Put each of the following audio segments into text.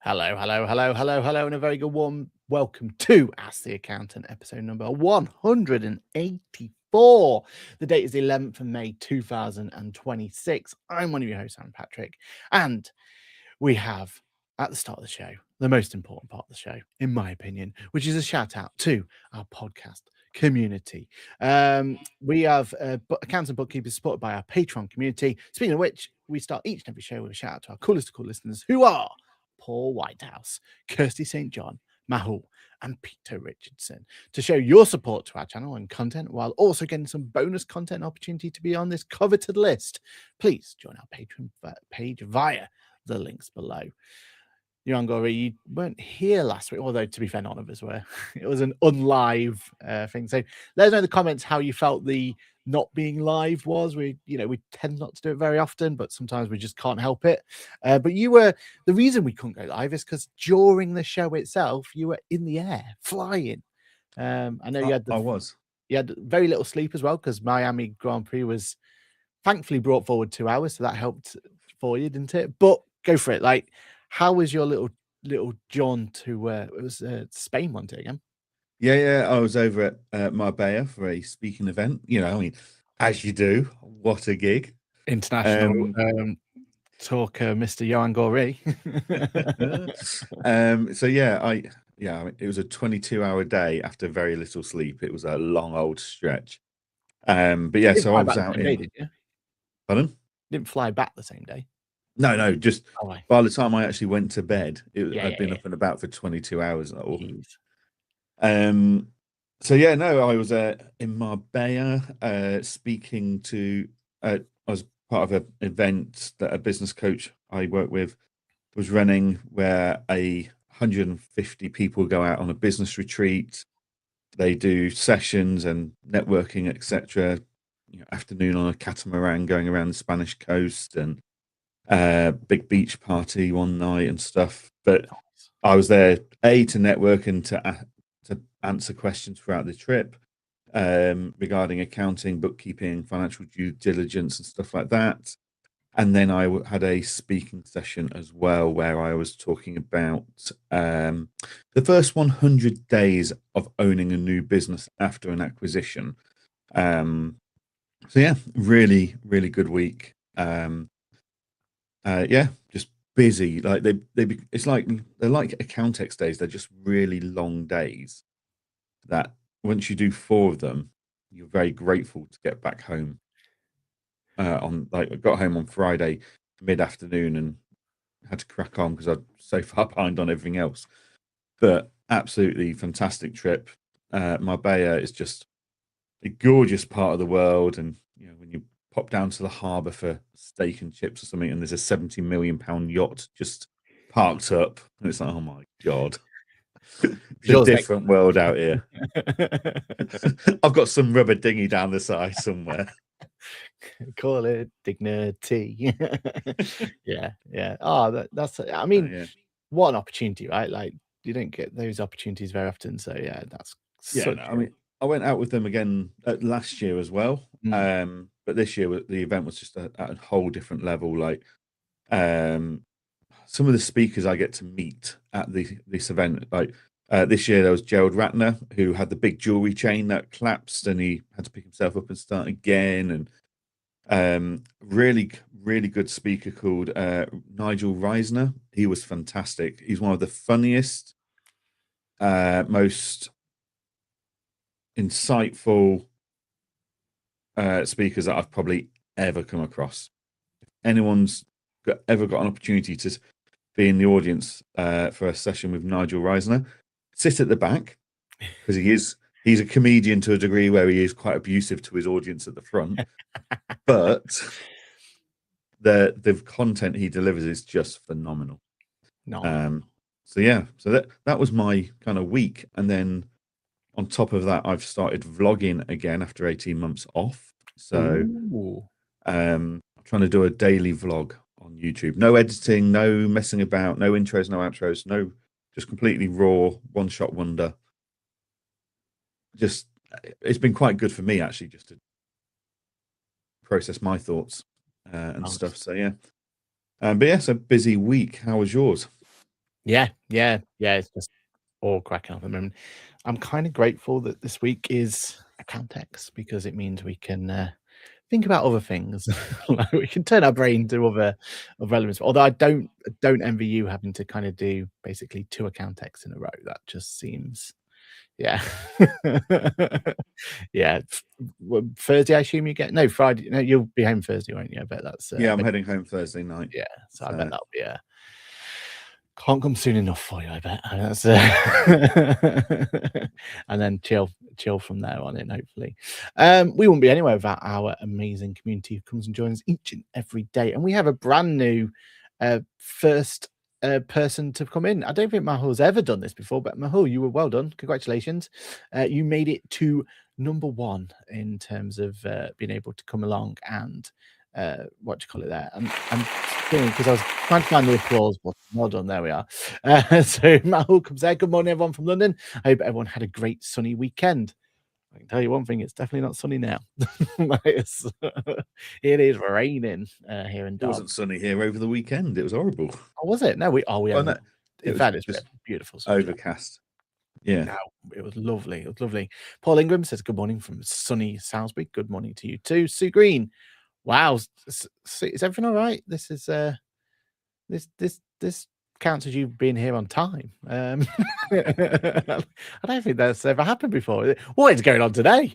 Hello, hello, hello, hello, hello, and a very good warm welcome to Ask the Accountant, episode number 184. The date is the 11th of May, 2026. I'm one of your hosts, Aaron Patrick, and we have, at the start of the show, the most important part of the show, in my opinion, which is a shout out to our podcast community. We have accountants and bookkeepers supported by our Patreon community. Speaking of which, we start each and every show with a shout out to our coolest of cool listeners, who are Paul Whitehouse, Kirsty St. John, Mahul, and Peter Richardson, to show your support to our channel and content while also getting some bonus content opportunity to be on this coveted list. Please join our Patreon page via the links below. Johann, you weren't here last week, although to be fair, none of us were. It was an unlive thing. So let us know in the comments how you felt the not being live was. We tend not to do it very often, but sometimes we just can't help it. But you were, the reason we couldn't go live is because during the show itself, you were in the air flying. I know you had very little sleep as well, because Miami Grand Prix was thankfully brought forward 2 hours, so that helped for you, didn't it? But go for it. Like, how was your little jaunt to it was Spain, wasn't it, again? Yeah. I was over at Marbella for a speaking event. As you do. What a gig! International talker, Mr. Johann Gorey. It was a 22-hour day after very little sleep. It was a long old stretch. So I was out in. Did you? Pardon? Didn't fly back the same day. No, just by the time I actually went to bed, I'd been up and about for 22 hours. I was in Marbella speaking to. I was part of an event that a business coach I work with was running, where 150 people go out on a business retreat. They do sessions and networking, etc. Afternoon on a catamaran going around the Spanish coast, and big beach party one night and stuff. But I was there to network and to answer questions throughout the trip regarding accounting, bookkeeping, financial due diligence and stuff like that. And then I had a speaking session as well, where I was talking about the first 100 days of owning a new business after an acquisition. Really, really good week. Just busy. Like they're like Accountex days. They're just really long days that once you do 4 of them, you're very grateful to get back home. I got home on Friday mid-afternoon and had to crack on because I'm so far behind on everything else. But absolutely fantastic trip. Marbella is just a gorgeous part of the world, and when you pop down to the harbour for steak and chips or something, and there's a £70 million yacht just parked up, and it's like, oh my god, it's a different world out here. I've got some rubber dinghy down the side somewhere. Call it dignity. yeah. Oh, that's. I mean, what an opportunity, right? Like, you don't get those opportunities very often. So yeah, that's. I went out with them again last year as well. But this year the event was just at a whole different level. Like, some of the speakers I get to meet at this event, like this year there was Gerald Ratner, who had the big jewelry chain that collapsed and he had to pick himself up and start again. And really, really good speaker called Nigel Reisner. He was fantastic. He's one of the funniest, most insightful speakers that I've probably ever come across. If anyone's ever got an opportunity to be in the audience for a session with Nigel Reisner, sit at the back, because he's a comedian to a degree where he is quite abusive to his audience at the front. But the content he delivers is just phenomenal. So that was my kind of week. And then on top of that, I've started vlogging again after 18 months off. So I'm trying to do a daily vlog on YouTube. No editing, no messing about, no intros, no outros, no, just completely raw, one-shot wonder. Just, it's been quite good for me, actually, just to process my thoughts and stuff. So yeah. But yeah, it's a busy week. How was yours? Yeah. It's just all cracking up at the moment. I'm kind of grateful that this week is Accountex because it means we can think about other things. Like we can turn our brain to other elements. Although I don't envy you having to kind of do basically 2 Accountex in a row. That just seems, yeah. Yeah. Thursday, I assume you get, no, Friday. No, you'll be home Thursday, won't you? I bet that's yeah. I'm heading home Thursday night. Yeah, so I bet that'll be can't come soon enough for you, I bet. And that's and then chill from there on in, hopefully. We wouldn't be anywhere without our amazing community who comes and joins us each and every day. And we have a brand new first person to come in. I don't think Mahul's ever done this before, but Mahul, you were well done. Congratulations. You made it to number 1 in terms of being able to come along and what do you call it there? I'm because I was trying to find the applause button. Well done, there we are. So Mahul comes there. Good morning, everyone from London. I hope everyone had a great sunny weekend. I can tell you one thing, it's definitely not sunny now. It is raining here in Derby. It wasn't sunny here over the weekend. It was horrible. Oh, was it? No, we had no, in fact, it's beautiful sunshine. Overcast. Yeah. No, it was lovely. It was lovely. Paul Ingram says good morning from sunny Salisbury. Good morning to you too. Sue Green. Wow, is everything all right? This is this counts as you being here on time. I don't think that's ever happened before. What is going on today?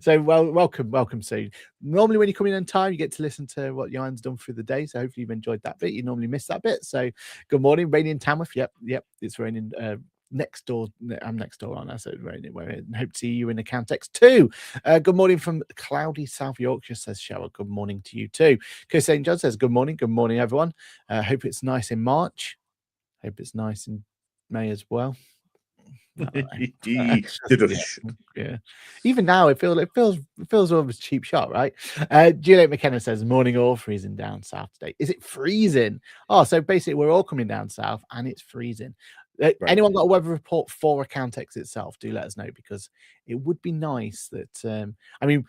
So welcome, Sue. Normally when you come in on time, you get to listen to what Johan's done through the day. So hopefully you've enjoyed that bit. You normally miss that bit. So good morning, raining in Tamworth. Yep, it's raining. Next door, I'm next door on. I said raining. Hope to see you in Accountex too. Good morning from cloudy South Yorkshire, says Shower. Good morning to you too. Chris St. John says good morning. Good morning, everyone. Hope it's nice in March. Hope it's nice in May as well. Yeah. Even now, it feels almost cheap shot, right? Juliet McKenna says morning all, freezing down south today. Is it freezing? Oh, so basically we're all coming down south and it's freezing. Right. Anyone got a weather report for Accountex itself? Do let us know, because it would be nice that I mean,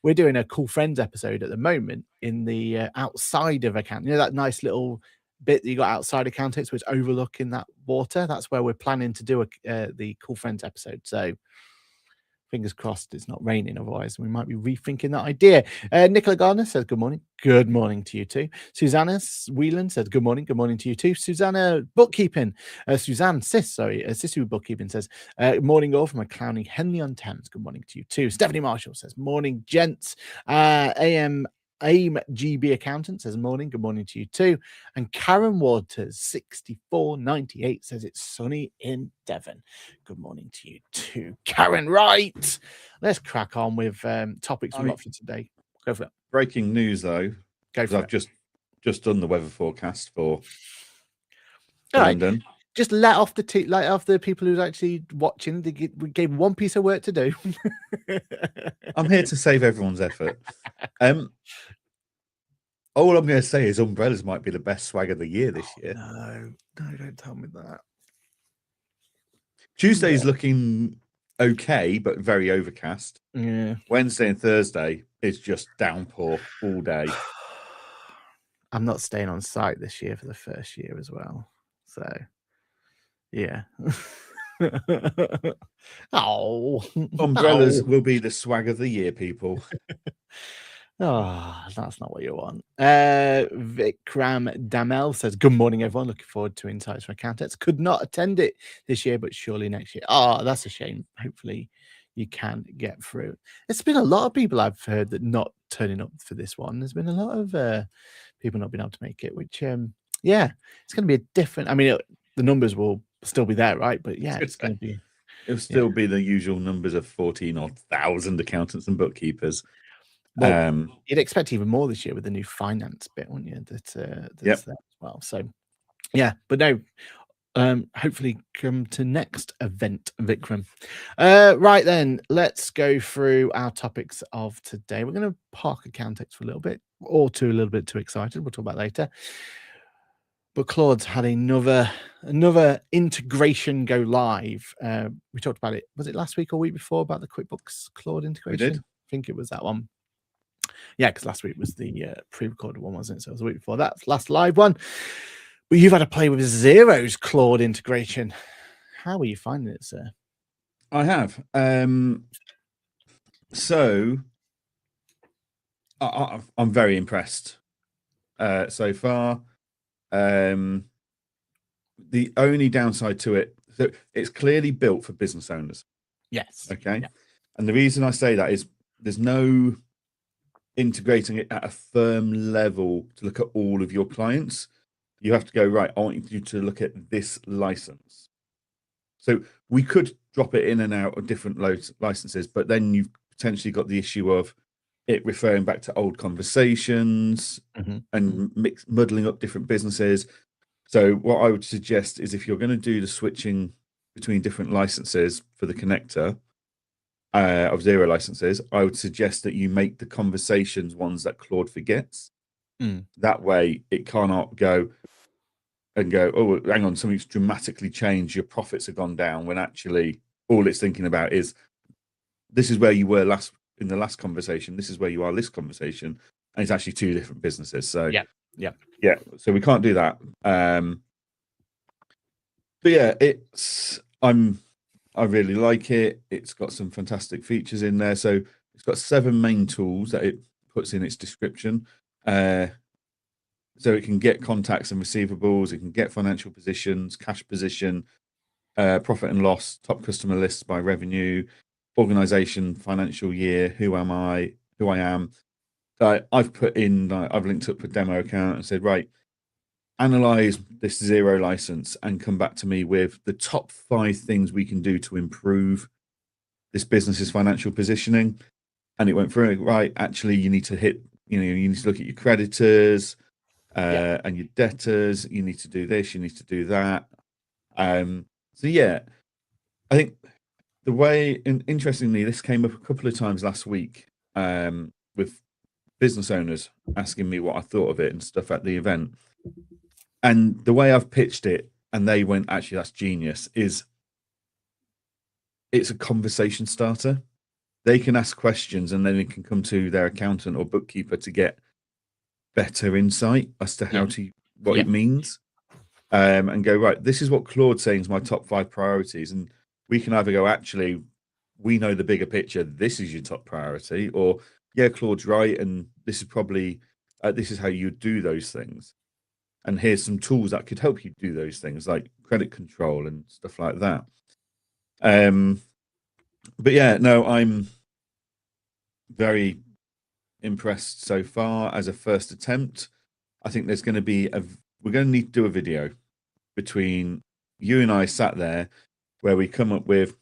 we're doing a Cool Friends episode at the moment in the outside of Account. You know that nice little bit that you got outside Accountex, which overlooking that water. That's where we're planning to do the Cool Friends episode. So fingers crossed it's not raining, otherwise we might be rethinking that idea. Nicola Gardner says good morning. Good morning to you too. Susanna Whelan says good morning. Good morning to you too. Susanna Bookkeeping. Suzanne Sissy Bookkeeping says morning all from a clowny Henley on Thames. Good morning to you too. Stephanie Marshall says morning, gents. AIM GB Accountant says morning. Good morning to you too. And Karen Waters 6498 says it's sunny in Devon. Good morning to you too, Karen. Right, let's crack on with topics we've got for today. Go for it. Breaking news though. Go for it. I've just done the weather forecast for London. Just let off the people who's actually watching. We gave one piece of work to do. I'm here to save everyone's effort. All I'm going to say is umbrellas might be the best swag of the year this year. No, don't tell me that. Tuesday's looking okay, but very overcast. Yeah. Wednesday and Thursday is just downpour all day. I'm not staying on site this year for the first year as well. So, yeah. Umbrellas will be the swag of the year, people. Oh, that's not what you want. Vikram Damel says, good morning, everyone. Looking forward to Insights for Accountex. Could not attend it this year, but surely next year. Oh, that's a shame. Hopefully you can get through. It's been a lot of people I've heard that not turning up for this one. There's been a lot of people not being able to make it, which, yeah, it's going to be a different, I mean, the numbers will still be there, right? But yeah, it's going to be. It'll still be the usual numbers of 14,000 accountants and bookkeepers. Well, you'd expect even more this year with the new finance bit, wouldn't you? That's there as well. So, yeah, but no. Hopefully come to next event, Vikram. Right then, let's go through our topics of today. We're going to park Accountex for a little bit, or a little bit too excited. We'll talk about later. But Claude's had another integration go live. We talked about it. Was it last week or week before about the QuickBooks Claude integration? We did. I think it was that one. Yeah, because last week was the pre-recorded one, wasn't it? So it was a week before that. Last live one. But you've had to play with Xero's Claude integration. How are you finding it, sir? I have. So I'm very impressed so far. The only downside to it, so it's clearly built for business owners. Yes. Okay. Yeah. And the reason I say that is there's no integrating it at a firm level to look at all of your clients. You have to go, right, I want you to look at this license. So we could drop it in and out of different licenses, but then you've potentially got the issue of it referring back to old conversations and muddling up different businesses. So what I would suggest is if you're going to do the switching between different licenses for the connector of Xero licenses, I would suggest that you make the conversations ones that Claude forgets. That way it cannot go, oh, hang on, something's dramatically changed. Your profits have gone down, when actually all it's thinking about is this is where you were in the last conversation. This is where you are this conversation. And it's actually two different businesses. So yeah. So we can't do that. But yeah, I really like it. It's got some fantastic features in there. So it's got 7 main tools that it puts in its description. So it can get contacts and receivables, it can get financial positions, cash position, profit and loss, top customer lists by revenue, organization, financial year, who I am. I've linked up a demo account and said, right, analyze this Xero license and come back to me with the top 5 things we can do to improve this business's financial positioning. And it went through, right, actually, you need to look at your creditors, and your debtors. You need to do this, you need to do that. So yeah, I think the way, and interestingly, this came up a couple of times last week with business owners asking me what I thought of it and stuff at the event. And the way I've pitched it, and they went, actually, that's genius, is it's a conversation starter. They can ask questions and then it can come to their accountant or bookkeeper to get better insight as to what it means, and go, right, this is what Claude's saying is my top 5 priorities, and we can either go, actually, we know the bigger picture, this is your top priority, or yeah, Claude's right, and this is probably this is how you do those things, and here's some tools that could help you do those things, like credit control and stuff like that. But yeah, no, I'm very impressed so far as a first attempt. I think there's going to be we're going to need to do a video between you and I sat there where we come up with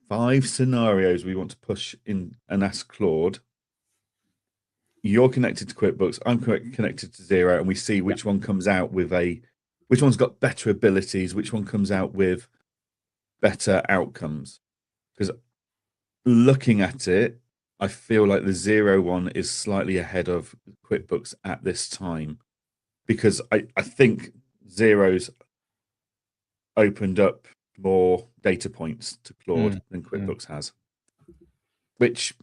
5 scenarios we want to push in and ask Claude. You're connected to QuickBooks, I'm connected to Xero, and we see which one comes out with which one's got better abilities, which one comes out with better outcomes. Because looking at it, I feel like the Xero one is slightly ahead of QuickBooks at this time, because I think Xero's opened up more data points to Claude than QuickBooks has, which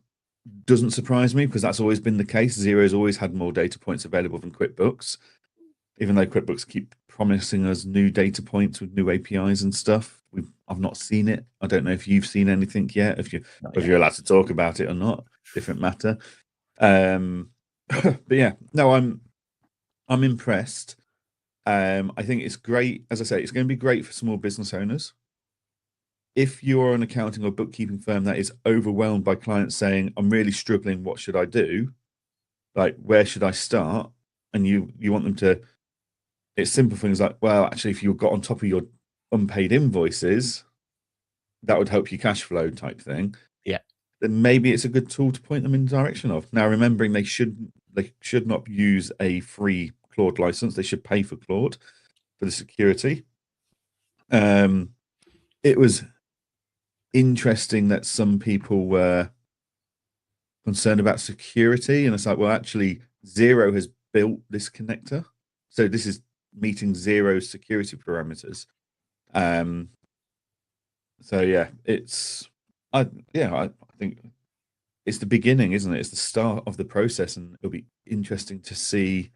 doesn't surprise me, because that's always been the case. Xero's always had more data points available than QuickBooks, even though QuickBooks keep promising us new data points with new APIs and stuff. I've not seen it. I don't know if you've seen anything yet. If you're allowed to talk about it or not, different matter. But yeah, no, I'm impressed. I think it's great. As I say, it's going to be great for small business owners. If you're an accounting or bookkeeping firm that is overwhelmed by clients saying, I'm really struggling, what should I do? Like, where should I start? And you want them to, it's simple things like, well, actually, if you got on top of your unpaid invoices, that would help your cash flow type thing. Yeah. Then maybe it's a good tool to point them in the direction of. Now, remembering they should not use a free Claude license. They should pay for Claude for the security. It was interesting that some people were concerned about security, and it's like, well, actually, Xero has built this connector, so this is meeting Xero's security parameters. So yeah, I think it's the beginning, isn't it? It's the start of the process, and it'll be interesting to see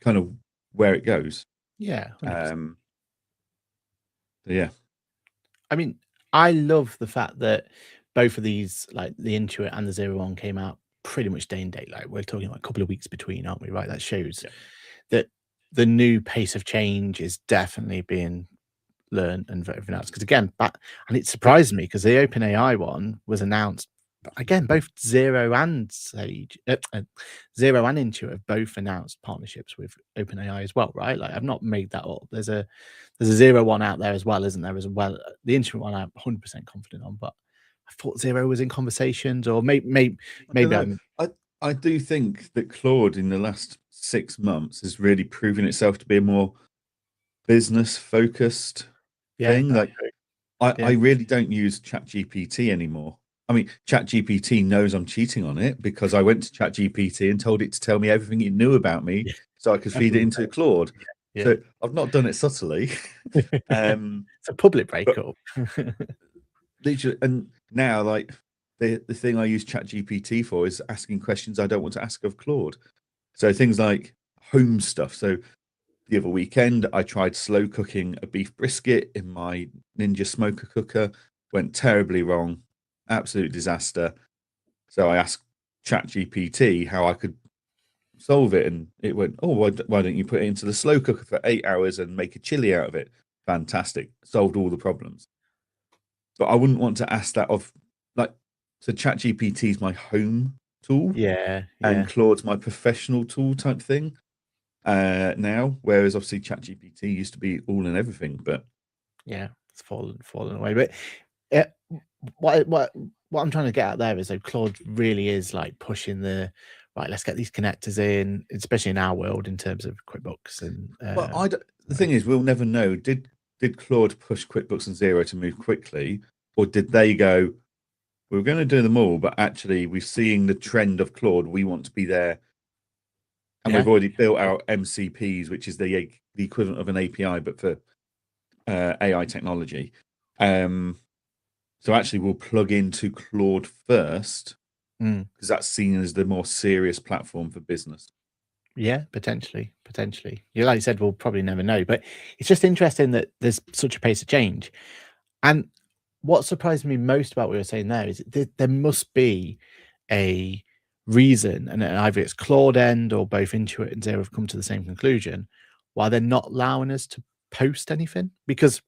kind of where it goes. Yeah. 100%. Yeah. I mean, I love the fact that both of these, like the Intuit and the 01, came out pretty much day and date. Like we're talking like a couple of weeks between, aren't we? Right. That shows that the new pace of change is definitely being learned and everything else. Because again, and it surprised me because the OpenAI one was announced. Again, both Zero and Zero and Intuit have both announced partnerships with OpenAI as well, right? Like I've not made that up. There's a Zero one out there as well, isn't there? As well, the Intuit one I'm 100% confident on, but I thought Zero was in conversations, or maybe I'm. I do think that Claude in the last 6 months has really proven itself to be a more business focused thing. Like I really don't use ChatGPT anymore. I mean, ChatGPT knows I'm cheating on it because I went to ChatGPT and told it to tell me everything it knew about me so I could feed it into Claude. So I've not done it subtly. It's a public breakup. Literally, and now, like the thing I use ChatGPT for is asking questions I don't want to ask of Claude. So things like home stuff. So the other weekend, I tried slow cooking a beef brisket in my Ninja smoker cooker. Went terribly wrong, absolute disaster. So I asked ChatGPT how I could solve it, and it went, "Oh, why don't you put it into the slow cooker for 8 hours and make a chili out of it?" Fantastic, solved all the problems. But I wouldn't want to ask that of, like, so ChatGPT is my home tool, and Claude's my professional tool type thing. Now, whereas obviously ChatGPT used to be all and everything, but it's fallen away. But what I'm trying to get at there is that Claude really is like pushing the right. Let's get these connectors in, especially in our world in terms of QuickBooks and. Well, the thing is, we'll never know. Did Claude push QuickBooks and Xero to move quickly, or did they go, "We're going to do them all, but actually we're seeing the trend of Claude. We want to be there." And we've already built our MCPs, which is the equivalent of an API, but for AI technology. So actually, we'll plug into Claude first because that's seen as the more serious platform for business. Yeah, potentially. You like you said, we'll probably never know, but it's just interesting that there's such a pace of change. And what surprised me most about what you're saying there is there must be a reason, and either it's Claude End or both Intuit and Xero have come to the same conclusion, why they're not allowing us to post anything. Because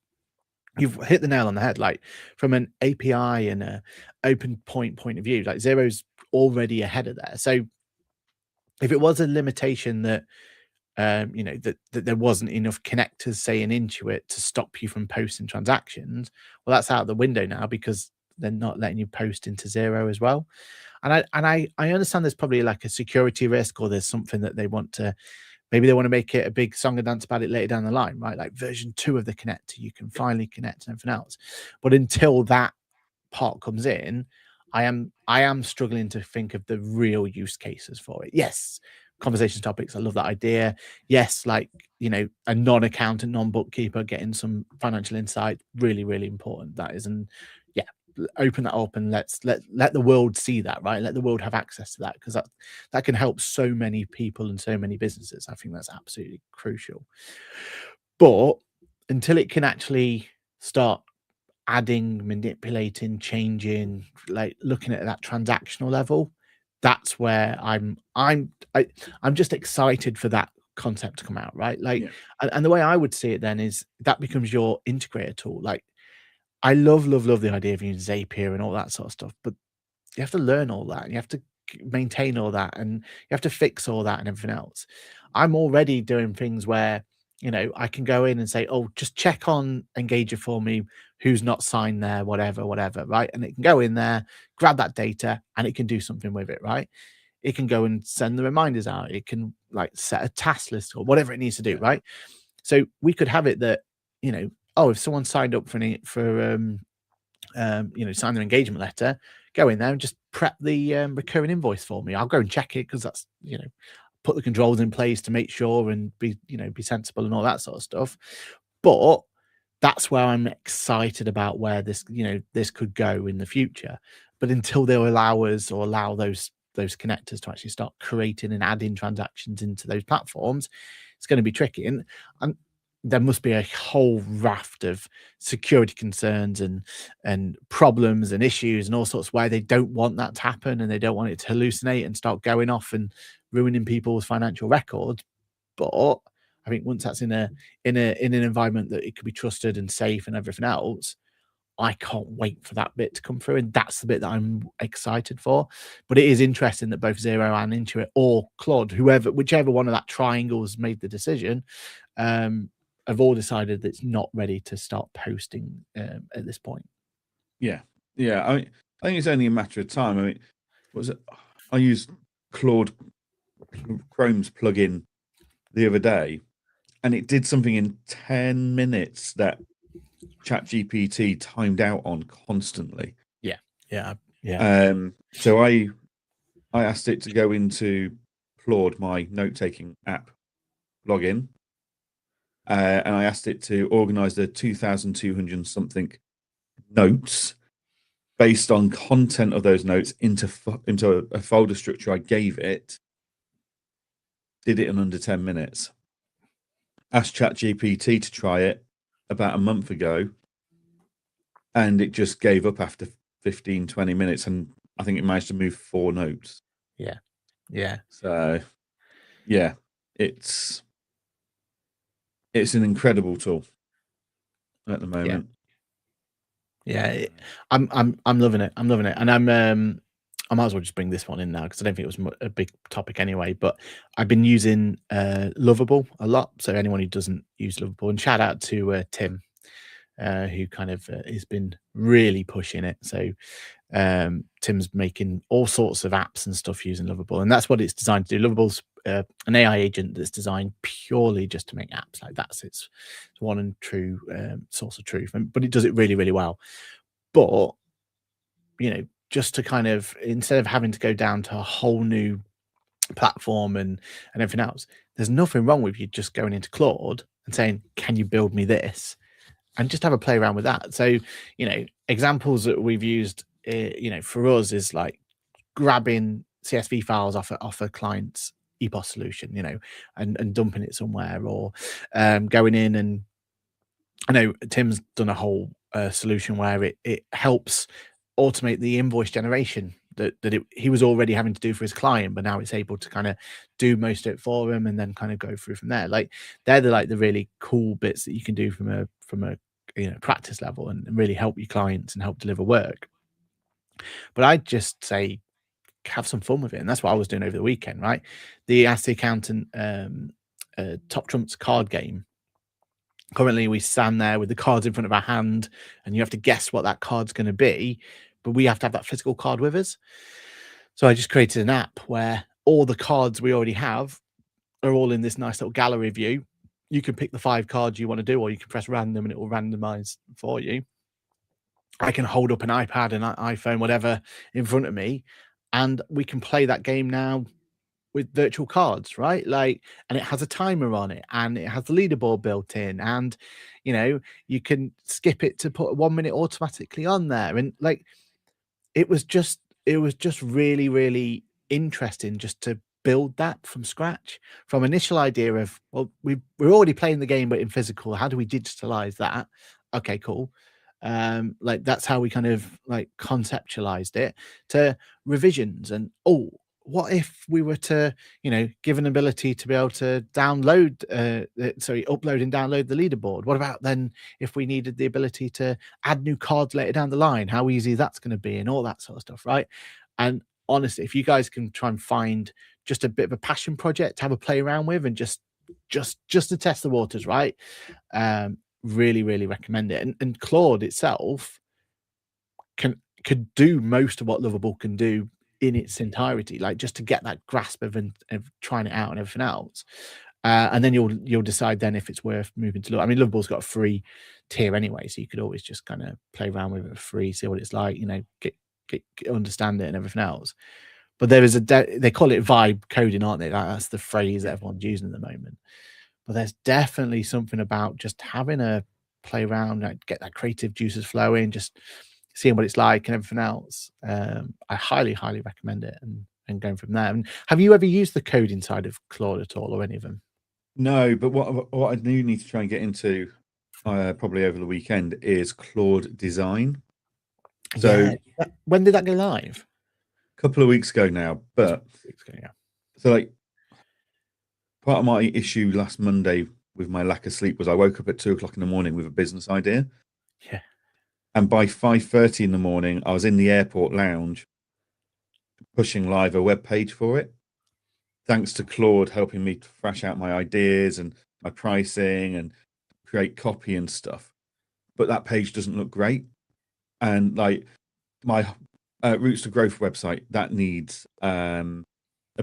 you've hit the nail on the head. Like from an API and a open point of view, like Xero's already ahead of there. So if it was a limitation that that there wasn't enough connectors, say, in Intuit to stop you from posting transactions, well, that's out the window now because they're not letting you post into Xero as well. And I understand there's probably like a security risk, or there's something that they want to, maybe they want to make it a big song and dance about it later down the line, right? Like version 2 of the connector, you can finally connect and everything else. But until that part comes in, I am struggling to think of the real use cases for it. Yes, conversation topics, I love that idea. Yes, like, a non-accountant, non-bookkeeper getting some financial insight, really, really important. That is. And yeah, open that up and let the world see that, right? Let the world have access to that, because that can help so many people and so many businesses. I think that's absolutely crucial. But until it can actually start adding, manipulating, changing, like looking at that transactional level, that's where I'm just excited for that concept to come out, right? Like, and the way I would see it then is that becomes your integrator tool. Like, I love the idea of using Zapier and all that sort of stuff, but you have to learn all that, and you have to maintain all that, and you have to fix all that and everything else. I'm already doing things where, I can go in and say, "Oh, just check on Engager for me, who's not signed there, whatever, right?" And it can go in there, grab that data, and it can do something with it, right? It can go and send the reminders out. It can like set a task list or whatever it needs to do, right? So we could have it that, oh, if someone signed up for sign their engagement letter, go in there and just prep the recurring invoice for me. I'll go and check it because that's, put the controls in place to make sure and be sensible and all that sort of stuff. But that's where I'm excited about where this could go in the future. But until they'll allow us, or allow those those connectors to actually start creating and adding transactions into those platforms, it's going to be tricky. And there must be a whole raft of security concerns and problems and issues and all sorts why they don't want that to happen, and they don't want it to hallucinate and start going off and ruining people's financial records. But I think once that's in an environment that it could be trusted and safe and everything else, I can't wait for that bit to come through, and that's the bit that I'm excited for. But it is interesting that both Zero and Intuit or Claude, whichever one of that triangles made the decision, have all decided that it's not ready to start posting at this point. Yeah. I think it's only a matter of time. I mean, I used Chrome's plugin the other day, and it did something in 10 minutes that ChatGPT timed out on constantly. So I asked it to go into Claude, my note-taking app, login, and I asked it to organize the 2,200 something notes based on content of those notes into a folder structure I gave it. Did it in under 10 minutes. Asked ChatGPT to try it about a month ago, and it just gave up after 15, 20 minutes, and I think it managed to move 4 notes. Yeah. So, yeah, it's an incredible tool at the moment. Yeah, I'm loving it. I'm loving it, and I might as well just bring this one in now because I don't think it was a big topic anyway. But I've been using Lovable a lot. So anyone who doesn't use Lovable, and shout out to Tim, who kind of has been really pushing it. So Tim's making all sorts of apps and stuff using Lovable, and that's what it's designed to do. Lovable's an AI agent that's designed purely just to make apps. Like that's its one and true source of truth, but it does it really, really well. But just to kind of, instead of having to go down to a whole new platform and everything else, there's nothing wrong with you just going into Claude and saying, can you build me this, and just have a play around with that. So examples that we've used for us is like grabbing CSV files off a client's EPOS solution, and dumping it somewhere, or going in, and I know Tim's done a whole solution where it helps automate the invoice generation that he was already having to do for his client, but now it's able to kind of do most of it for him and then kind of go through from there. Like they're the really cool bits that you can do from a practice level and really help your clients and help deliver work. But I'd just say have some fun with it, and that's what I was doing over the weekend. Right, the Ask the Accountant Top Trumps card game. Currently, we stand there with the cards in front of our hand, and you have to guess what that card's going to be, but we have to have that physical card with us. So I just created an app where all the cards we already have are all in this nice little gallery view. You can pick the 5 cards you want to do, or you can press random and it will randomize for you. I can hold up an iPad, an iPhone, whatever in front of me, and we can play that game now with virtual cards, right? Like, and it has a timer on it, and it has the leaderboard built in, and you can skip it to put 1 minute automatically on there. And like, it was just really, really interesting just to build that from scratch, from initial idea of, well, we're already playing the game, but in physical, how do we digitalize that? Okay, cool. Like that's how we kind of like conceptualized it, to revisions and, oh, what if we were to, give an ability to be able to download, upload and download the leaderboard? What about then if we needed the ability to add new cards later down the line, how easy that's going to be, and all that sort of stuff, right? And honestly, if you guys can try and find just a bit of a passion project to have a play around with, and just to test the waters, right? Really, really recommend it. And Claude itself could do most of what Lovable can do in its entirety, like just to get that grasp of trying it out and everything else. And then you'll decide then if it's worth moving to. I mean, Lovable's got a free tier anyway, so you could always just kind of play around with it for free, see what it's like, get understand it and everything else. But there is they call it vibe coding, aren't they? That's the phrase that everyone's using at the moment. But there's definitely something about just having a play around, like get that creative juices flowing, just seeing what it's like and everything else. I highly, highly recommend it. And and going from there. And have you ever used the coding side of Claude at all, or any of them? No, but what I do need to try and get into probably over the weekend is Claude Design. So when did that go live? A couple of weeks ago now, but so like part of my issue last Monday with my lack of sleep was I woke up at 2:00 in the morning with a business idea. Yeah. And by 5:30 in the morning, I was in the airport lounge pushing live a web page for it. Thanks to Claude helping me to thrash out my ideas and my pricing and create copy and stuff. But that page doesn't look great. And like my Roots to Growth website, that needs a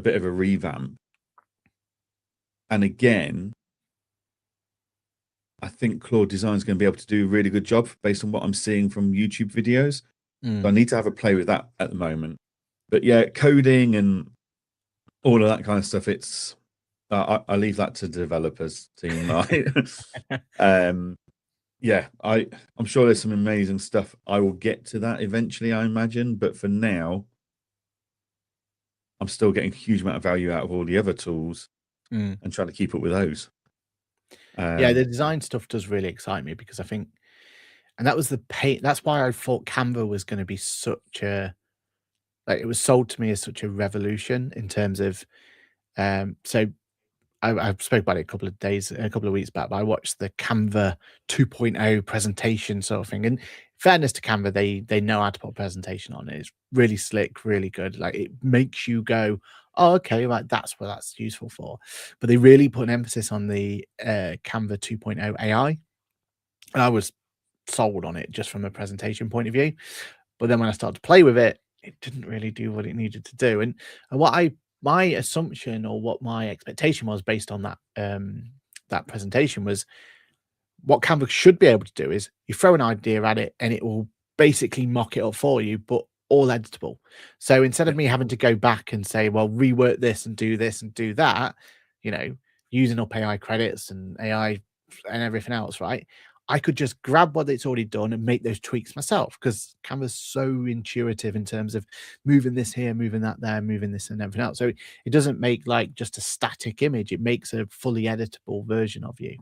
bit of a revamp. And again, I think Claude Design is going to be able to do a really good job based on what I'm seeing from YouTube videos. So I need to have a play with that at the moment. But yeah, coding and all of that kind of stuff, it's I leave that to developers team. Yeah, I'm sure there's some amazing stuff. I will get to that eventually, I imagine. But for now, I'm still getting a huge amount of value out of all the other tools and trying to keep up with those. Yeah, the design stuff does really excite me because I think, and that was that's why I thought Canva was going to be such a, like, it was sold to me as such a revolution in terms of, so I spoke about it a couple of weeks back, but I watched the Canva 2.0 presentation sort of thing. And fairness to Canva, they know how to put a presentation on it. It's really slick, really good. Like, it makes you go, oh, okay, like that's what that's useful for. But they really put an emphasis on the Canva 2.0 AI. And I was sold on it just from a presentation point of view. But then when I started to play with it, it didn't really do what it needed to do. And my assumption, or what my expectation was based on that that presentation, was what Canva should be able to do is you throw an idea at it and it will basically mock it up for you, but all editable. So instead of me having to go back and say, well, rework this and do that, using up AI credits and AI and everything else, right? I could just grab what it's already done and make those tweaks myself, because Canva's so intuitive in terms of moving this here, moving that there, moving this and everything else. So it doesn't make like just a static image. It makes a fully editable version of you.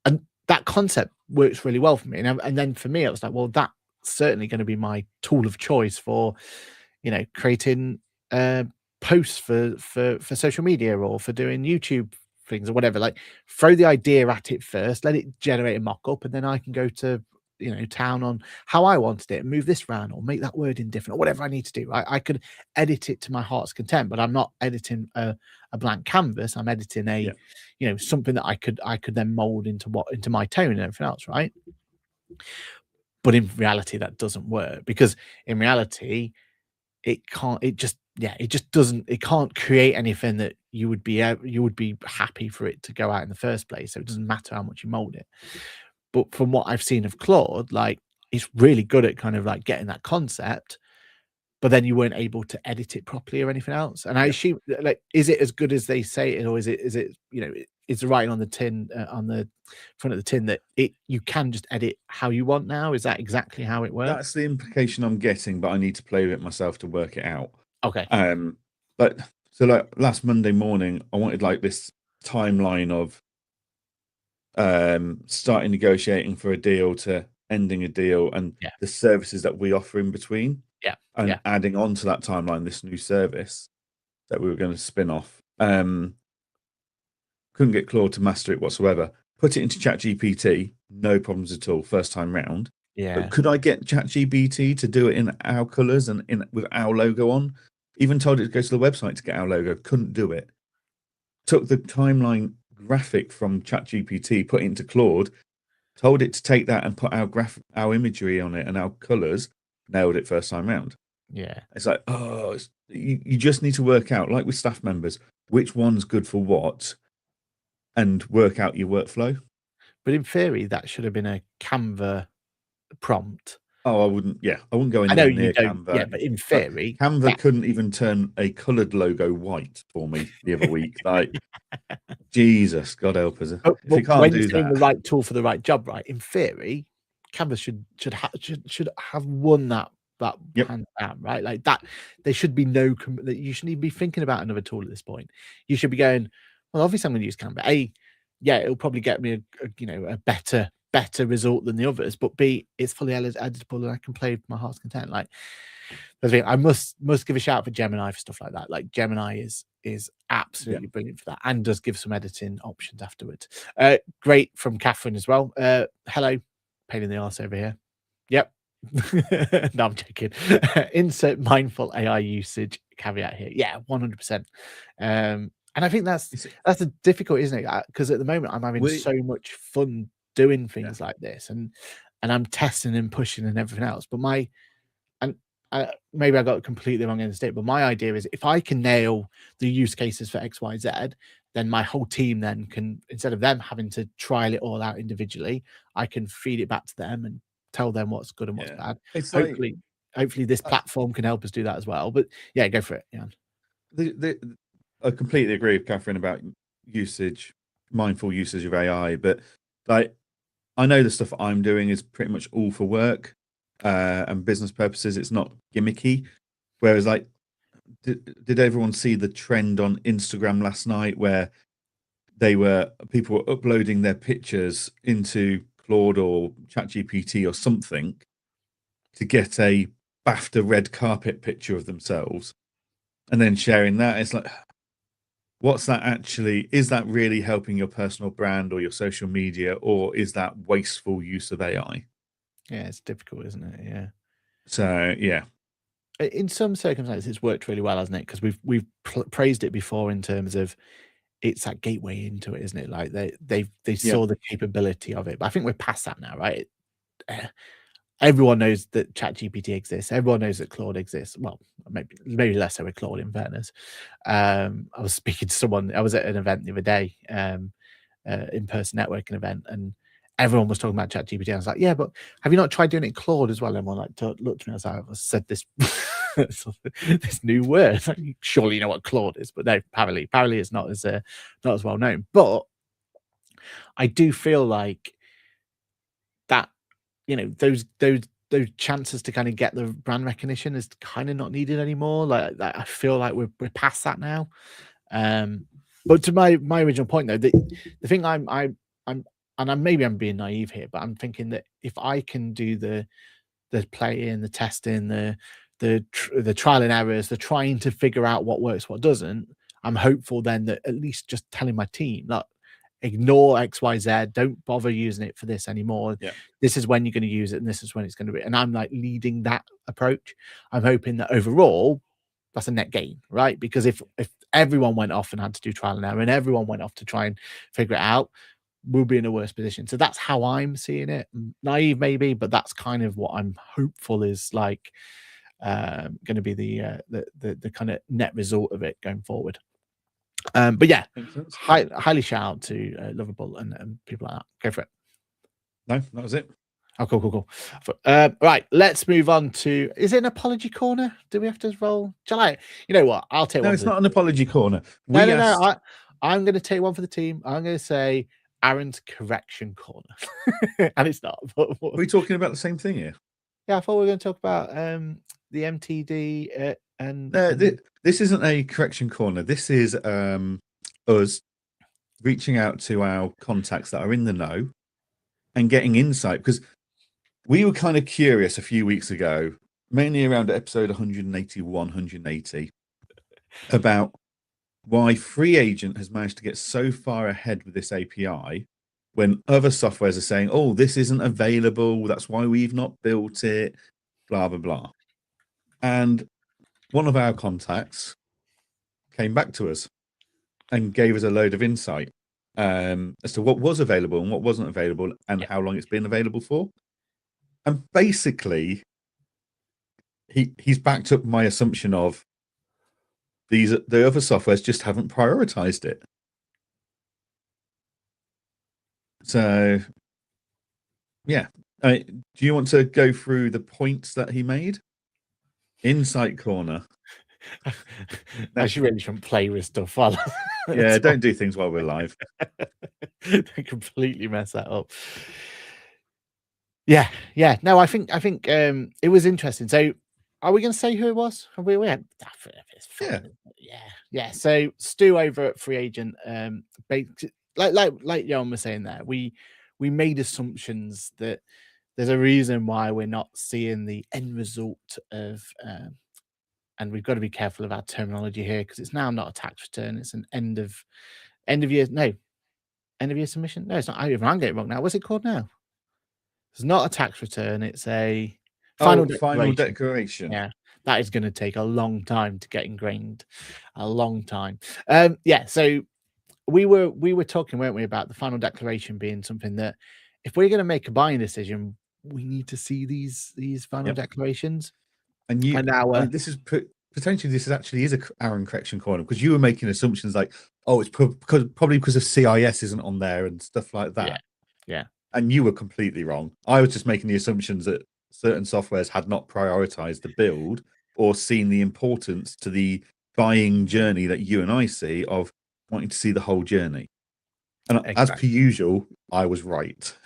And that concept works really well for me. And then for me, it was like, well, that's certainly going to be my tool of choice for, creating posts for social media, or for doing YouTube things, or whatever. Like, throw the idea at it first, let it generate a mock-up, and then I can go to town on how I wanted it and move this around, or make that wording different, or whatever I need to do. I could edit it to my heart's content, but I'm not editing a blank canvas. I'm editing something that I could then mold into my tone and everything else, right? But in reality, that doesn't work, because in reality, it can't create anything that you would be happy for it to go out in the first place. So it doesn't matter how much you mold it. But from what I've seen of Claude, like, it's really good at kind of like getting that concept, but then you weren't able to edit it properly or anything else. And I assume, like, is it as good as they say it, or is it is the writing on the tin, on the front of the tin, that you can just edit how you want now? Is that exactly how it works? That's the implication I'm getting, but I need to play with it myself to work it out. Okay. But so like last Monday morning, I wanted like this timeline of starting negotiating for a deal to ending a deal, and the services that we offer in between. And adding on to that timeline this new service that we were going to spin off. Couldn't get Claude to master it whatsoever. Put it into ChatGPT, no problems at all, first time round. But could I get ChatGPT to do it in our colours and with our logo on? Even told it to go to the website to get our logo, couldn't do it. Took the timeline graphic from ChatGPT, put it into Claude, told it to take that and put our imagery on it and our colours, nailed it first time round. It's like, you just need to work out, like with staff members, which one's good for what, and work out your workflow. But in theory, that should have been a Canva prompt. I wouldn't go anywhere near Canva. Yeah, but in theory, Canva couldn't even turn a coloured logo white for me the other week. Like, Jesus, God help us. If you can't do that, the right tool for the right job, right? In theory, Canva should have won that that hands down, right? Like that, there should be no. You shouldn't even be thinking about another tool at this point. You should be going, well, obviously I'm going to use Canva. Yeah, it'll probably get me a better result than the others, but B, it's fully editable and I can play with my heart's content. Like, I must give a shout out for Gemini for stuff like that. Like Gemini is absolutely brilliant for that and does give some editing options afterwards. Great from Catherine as well. Hello, pain in the arse over here. Yep. No, I'm joking. Insert mindful AI usage caveat here. Yeah, 100%. And I think that's a difficult, isn't it? Because at the moment I'm having so much fun doing things like this, and I'm testing and pushing and everything else. But maybe I got it completely wrong in the state, but my idea is if I can nail the use cases for X, Y, Z, then my whole team then can, instead of them having to trial it all out individually, I can feed it back to them and tell them what's good and what's bad. It's hopefully this platform can help us do that as well. But yeah, go for it. Yeah. I completely agree with Catherine about mindful usage of AI, but like I know the stuff I'm doing is pretty much all for work and business purposes. It's not gimmicky. Whereas, like, did everyone see the trend on Instagram last night where people were uploading their pictures into Claude or ChatGPT or something to get a BAFTA red carpet picture of themselves and then sharing that? It's like, what's that actually? Is that really helping your personal brand or your social media, or is that wasteful use of AI? Yeah, it's difficult, isn't it? Yeah. So yeah, in some circumstances, it's worked really well, hasn't it? Because we've praised it before in terms of it's that gateway into it, isn't it? Like they saw the capability of it, but I think we're past that now, right? Everyone knows that ChatGPT exists. Everyone knows that Claude exists. Well, maybe less so with Claude, in fairness. I was speaking to someone. I was at an event the other day, in-person networking event, and everyone was talking about ChatGPT. I was like, yeah, but have you not tried doing it in Claude as well? And everyone looked at me. I was like, I said this this new word. Surely you know what Claude is, but no, apparently it's not as well known. But I do feel like that, those chances to kind of get the brand recognition is kind of not needed anymore. Like I feel like we're past that now. But to my original point though, the thing maybe I'm being naive here, but I'm thinking that if I can do the playing, the testing, the trial and errors, the trying to figure out what works, what doesn't, I'm hopeful then that at least just telling my team that ignore XYZ, don't bother using it for this anymore. This is when you're going to use it, and this is when it's going to be. And I'm like leading that approach. I'm hoping that overall that's a net gain, right? Because if everyone went off and had to do trial and error, and everyone went off to try and figure it out, we'll be in a worse position. So that's how I'm seeing it. Naive maybe, but that's kind of what I'm hopeful is like going to be the kind of net result of it going forward. But yeah, highly shout out to Lovable and people like that. Go for it. No, that was it. Oh, cool. Right, let's move on to. Is it an apology corner? Do we have to roll? Shall I? You know what? I'll take one. No, it's not an apology corner. No. I'm going to take one for the team. I'm going to say Aaron's correction corner, and it's not. Are we talking about the same thing here? Yeah, I thought we were going to talk about the MTD and. This isn't a correction corner. This is us reaching out to our contacts that are in the know and getting insight, because we were kind of curious a few weeks ago, mainly around episode 181, 180, about why Free Agent has managed to get so far ahead with this API when other softwares are saying, oh, this isn't available, that's why we've not built it, blah, blah, blah. And one of our contacts came back to us and gave us a load of insight as to what was available and what wasn't available and how long it's been available for. And basically, he's backed up my assumption of the other softwares just haven't prioritized it. So, yeah. Do you want to go through the points that he made? Insight corner. I really shouldn't play with stuff. Yeah, don't do things while we're live. They completely mess that up. Yeah. No, I think it was interesting. So Are we going to say who it was? Have we had, it's fine. Yeah. So Stu over at Free Agent, like Johan was saying there, we made assumptions that there's a reason why we're not seeing the end result of, and we've got to be careful of our terminology here because it's now not a tax return; it's an end of year submission. No, it's not. I'm getting it wrong now. What's it called now? It's not a tax return; it's a final declaration. Yeah, that is going to take a long time to get ingrained. A long time. So we were talking, weren't we, about the final declaration being something that if we're going to make a buying decision, we need to see these final declarations. And this is potentially this is a Aaron correction corner, because you were making assumptions like, oh, it's probably because of CIS isn't on there and stuff like that. Yeah. And you were completely wrong. I was just making the assumptions that certain softwares had not prioritized the build or seen the importance to the buying journey that you and I see of wanting to see the whole journey. And as per usual, I was right.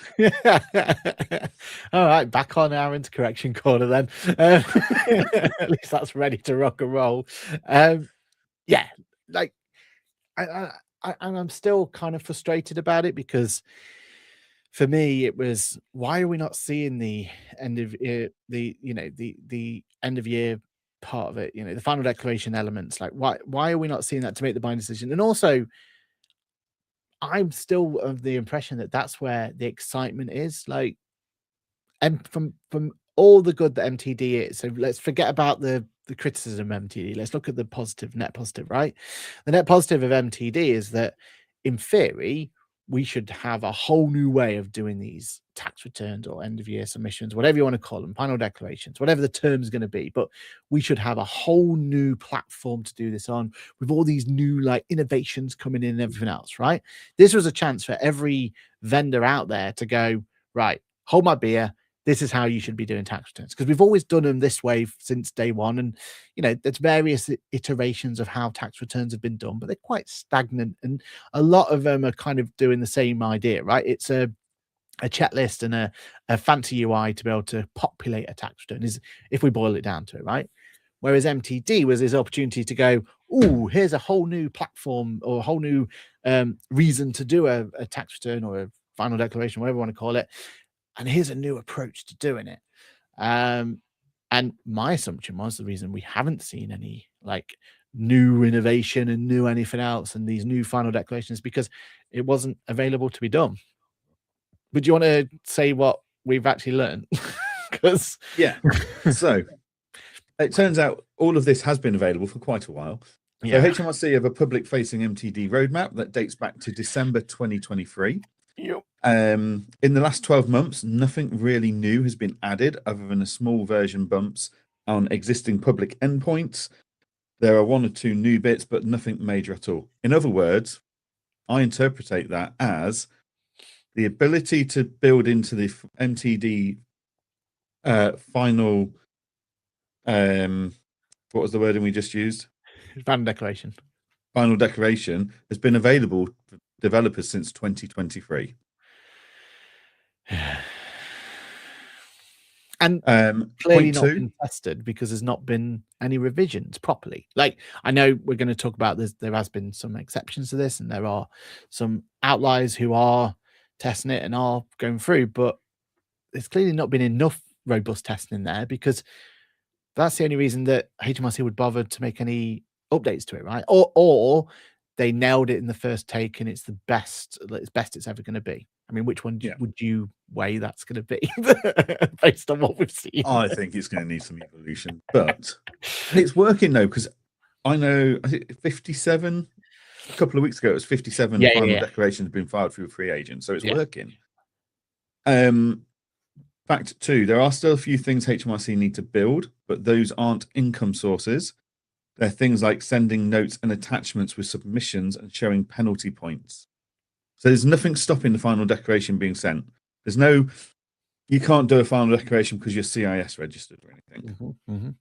All right, back on Aaron's correction corner then. At least that's ready to rock and roll. Like I'm still kind of frustrated about it, because for me it was, why are we not seeing the end of year, the end of year part of it, the final declaration elements? Like, why are we not seeing that to make the buying decision? And also, I'm still of the impression that that's where the excitement is. Like, and from all the good that MTD is, so let's forget about the criticism of MTD. Let's look at the net positive, right? The net positive of MTD is that, in theory, we should have a whole new way of doing these tax returns or end of year submissions, whatever you want to call them, final declarations, whatever the term's going to be. But we should have a whole new platform to do this on, with all these new innovations coming in and everything else, right? This was a chance for every vendor out there to go, right, hold my beer. This is how you should be doing tax returns, because we've always done them this way since day one. And, there's various iterations of how tax returns have been done, but they're quite stagnant. And a lot of them are kind of doing the same idea, right? It's a checklist and a fancy UI to be able to populate a tax return, is if we boil it down to it, right? Whereas MTD was this opportunity to go, oh, here's a whole new platform or a whole new reason to do a tax return or a final declaration, whatever you want to call it. And here's a new approach to doing it. And my assumption was the reason we haven't seen any new innovation and new anything else and these new final declarations, because it wasn't available to be done. But do you want to say what we've actually learned? Because so it turns out all of this has been available for quite a while. So HMRC have a public-facing MTD roadmap that dates back to December 2023. Yep. In the last 12 months, nothing really new has been added other than a small version bumps on existing public endpoints. There are one or two new bits, but nothing major at all. In other words, I interpret that as the ability to build into the MTD final, what was the wording we just used? Final declaration. Final declaration has been available for developers since 2023. And clearly not been tested because there's not been any revisions properly. Like, I know we're going to talk about this. There has been some exceptions to this, and there are some outliers who are testing it and are going through, but there's clearly not been enough robust testing in there, because that's the only reason that HMRC would bother to make any updates to it, right? Or they nailed it in the first take and it's the best it's ever going to be. I mean, which one would you weigh that's going to be based on what we've seen? I think it's going to need some evolution, but it's working though, because I know 57 a couple of weeks ago it was 57 final declarations have been filed through a free agent, so it's working. Fact 2, there are still a few things HMRC need to build, but those aren't income sources. They're things like sending notes and attachments with submissions and showing penalty points. So there's nothing stopping the final declaration being sent. You can't do a final declaration because you're CIS registered or anything.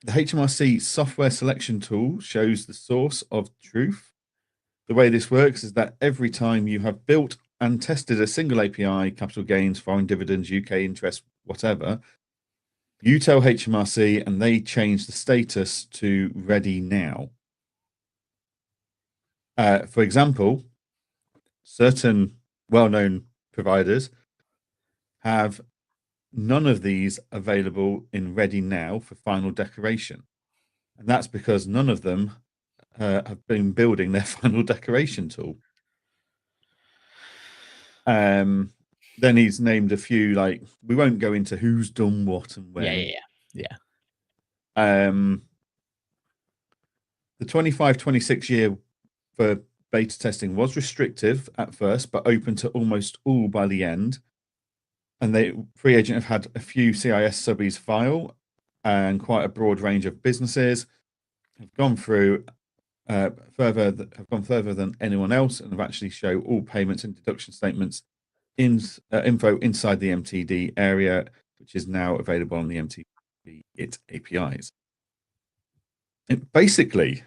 The HMRC software selection tool shows the source of truth. The way this works is that every time you have built and tested a single API, capital gains, foreign dividends, UK interest, whatever. You tell HMRC and they change the status to ready now. For example, certain well-known providers have none of these available in ready now for final declaration. And that's because none of them have been building their final declaration tool. Then he's named a few, like, we won't go into who's done what and when. Yeah. The 25-26 year for beta testing was restrictive at first, but open to almost all by the end. And Free Agent have had a few CIS subbies file, and quite a broad range of businesses have gone through further than anyone else, and have actually show all payments and deduction statements info inside the MTD area, which is now available on the MTD APIs. Basically,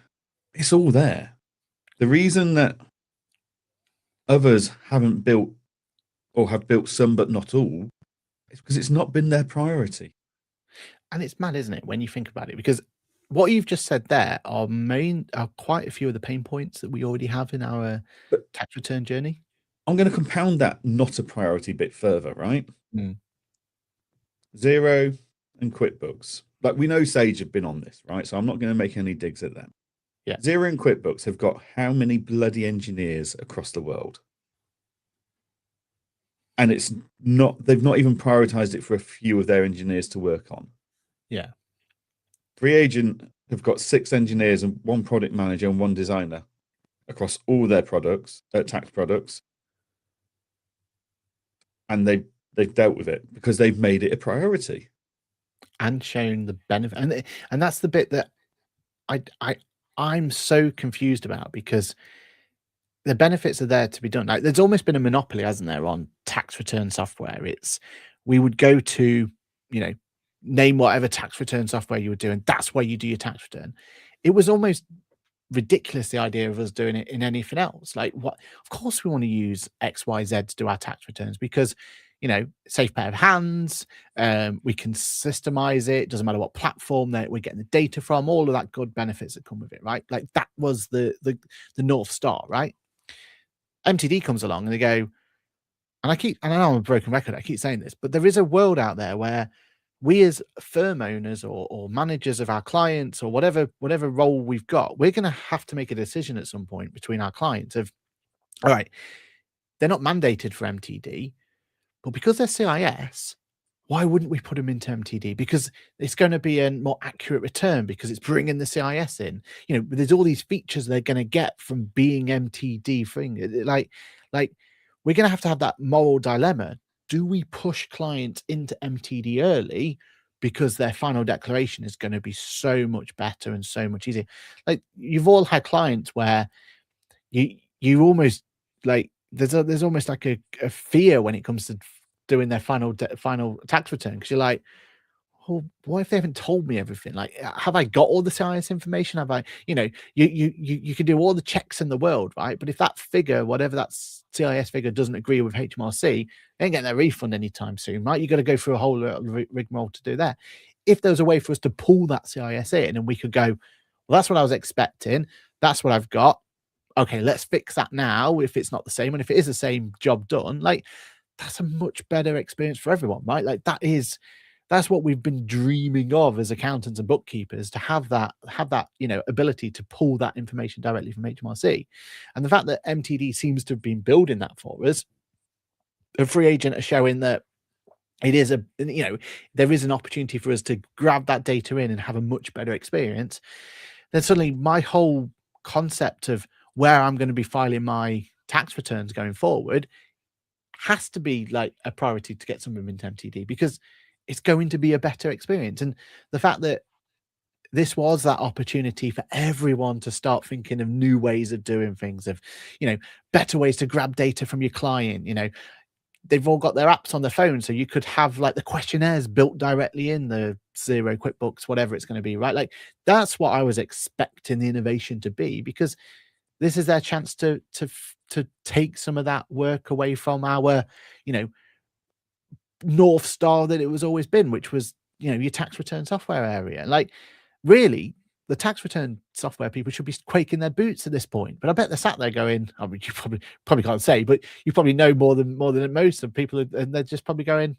it's all there. The reason that others haven't built, or have built some but not all, is because it's not been their priority. And it's mad, isn't it, when you think about it? Because what you've just said there are quite a few of the pain points that we already have in our tax return journey. I'm going to compound that not a priority bit further, right? Xero and QuickBooks. Like, we know Sage have been on this, right? So I'm not going to make any digs at them. Yeah. Xero and QuickBooks have got how many bloody engineers across the world? And they've not even prioritized it for a few of their engineers to work on. Yeah. Free Agent have got 6 engineers and 1 product manager and 1 designer across all their products, tax products. And they've dealt with it because they've made it a priority. And shown the benefit. And that's the bit that I'm so confused about, because the benefits are there to be done. Like, there's almost been a monopoly, hasn't there, on tax return software. We would go to, name whatever tax return software you were doing. That's where you do your tax return. It was almost ridiculous, the idea of us doing it in anything else. Like, what? Of course we want to use XYZ to do our tax returns, because safe pair of hands. We can systemize it. Doesn't matter what platform that we're getting the data from. All of that good benefits that come with it, right? Like, that was the North Star, right? MTD comes along and they go, and I know I'm a broken record, I keep saying this, but there is a world out there where we as firm owners or managers of our clients, or whatever role we've got, we're going to have to make a decision at some point between our clients of, all right, they're not mandated for MTD, but because they're CIS, why wouldn't we put them into MTD? Because it's going to be a more accurate return, because it's bringing the CIS in. There's all these features they're going to get from being MTD thing. Like we're going to have that moral dilemma. Do we push clients into MTD early because their final declaration is going to be so much better and so much easier? Like, you've all had clients where you almost, like, there's almost like a fear when it comes to doing their final tax return, because you're like, well, what if they haven't told me everything? Like, have I got all the CIS information? Have I, you can do all the checks in the world, right? But if that figure, whatever that CIS figure, doesn't agree with HMRC, they ain't getting their refund anytime soon, right? You got to go through a whole rigmarole to do that. If there was a way for us to pull that CIS in, and we could go, well, that's what I was expecting, that's what I've got. Okay, let's fix that now if it's not the same. And if it is the same, job done. Like, that's a much better experience for everyone, right? Like, that's what we've been dreaming of as accountants and bookkeepers, to have that ability to pull that information directly from HMRC. And the fact that MTD seems to have been building that for us, a Free Agent are showing that it is there is an opportunity for us to grab that data in and have a much better experience. Then suddenly my whole concept of where I'm going to be filing my tax returns going forward has to be like a priority to get something into MTD, because it's going to be a better experience. And the fact that this was that opportunity for everyone to start thinking of new ways of doing things, of, better ways to grab data from your client. They've all got their apps on their phone, so you could have like the questionnaires built directly in the Xero, QuickBooks, whatever it's going to be, right? Like, that's what I was expecting the innovation to be, because this is their chance to take some of that work away from our, North Star that it was always been, which was, your tax return software area. Like, really, the tax return software people should be quaking their boots at this point. But I bet they're sat there going, I mean, you probably can't say, but you probably know more than most of people, and they're just probably going,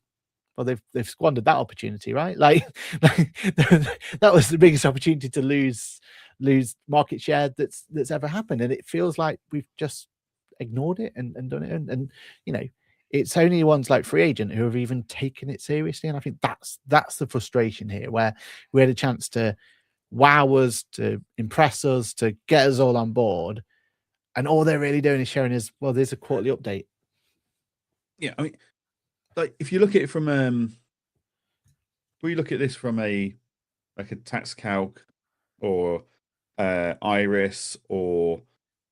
well, they've squandered that opportunity, right? Like that was the biggest opportunity to lose market share that's ever happened, and it feels like we've just ignored it and done it, and it's only ones like Free Agent who have even taken it seriously, and I think that's the frustration here, where we had a chance to wow us, to impress us, to get us all on board, and all they're really doing is showing us, well, there's a quarterly update. Yeah, I mean, like if you look at it from we look at this from a tax calc or Iris or